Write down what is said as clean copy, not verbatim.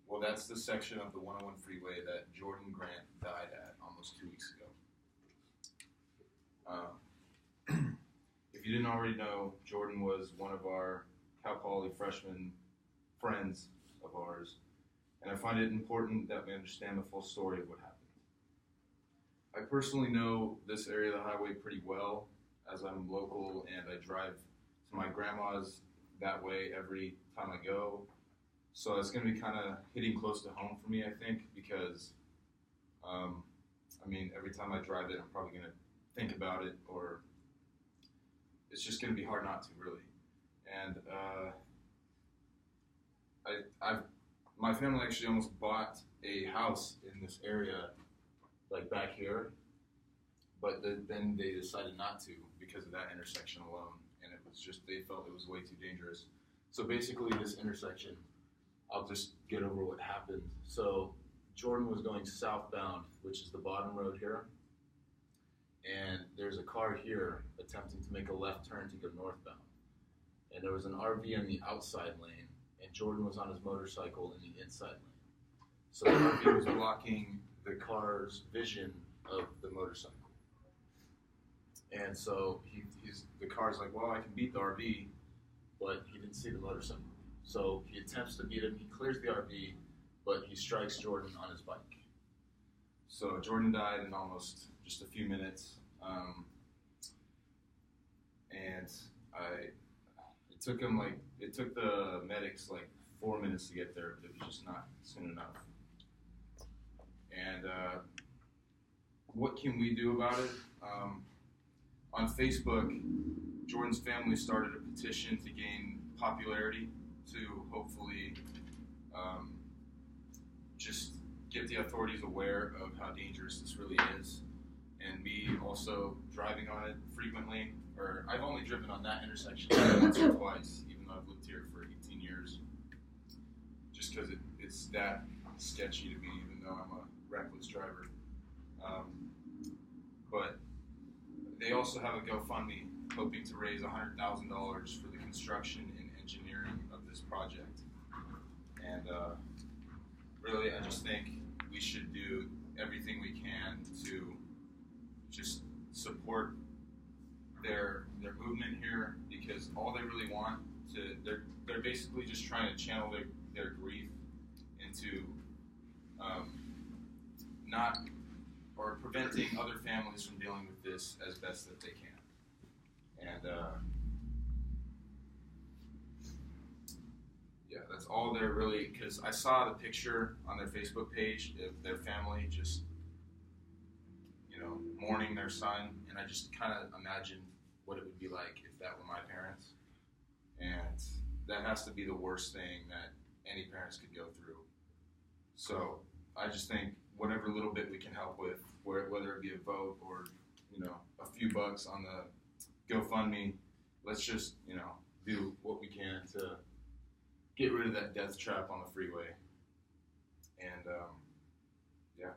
Well, that's the section of the 101 freeway that Jordan Grant died at almost 2 weeks ago. If you didn't already know, Jordan was one of our Cal Poly freshman friends of ours, and I find it important that we understand the full story of what happened. I personally know this area of the highway pretty well, as I'm local and I drive to my grandma's that way every time I go. So it's going to be kind of hitting close to home for me, I think, because, every time I drive it, I'm probably going to think about it, or it's just going to be hard not to, really. And my family actually almost bought a house in this area, like back here, but then they decided not to because of that intersection alone, and it was just, they felt it was way too dangerous. So basically this intersection, I'll just get over what happened. So Jordan was going southbound, which is the bottom road here, and there's a car here attempting to make a left turn to go northbound. And there was an RV in the outside lane, and Jordan was on his motorcycle in the inside lane. So the RV was blocking the car's vision of the motorcycle. And so the car's like, well, I can beat the RV, but he didn't see the motorcycle. So he attempts to beat him, he clears the RV, but he strikes Jordan on his bike. So Jordan died in almost just a few minutes. And it took the medics like 4 minutes to get there, but it was just not soon enough. And what can we do about it? On Facebook, Jordan's family started a petition to gain popularity to hopefully just get the authorities aware of how dangerous this really is. And me also driving on it frequently, or I've only driven on that intersection once or twice, even though I've lived here for 18 years, just because it's that sketchy to me, even though I'm a reckless driver. But they also have a GoFundMe hoping to raise $100,000 for the construction and engineering of this project. And really, I just think we should do everything we can to just support their movement here, because all they really want they're basically just trying to channel their grief into not, or preventing other families from dealing with this as best that they can. And that's all they're really, because I saw the picture on their Facebook page of their family just, mourning their son, and I just kind of imagined what it would be like if that were my parents. And that has to be the worst thing that any parents could go through. So I just think whatever little bit we can help with, whether it be a vote or, a few bucks on the GoFundMe, let's just, do what we can to get rid of that death trap on the freeway. And, yeah.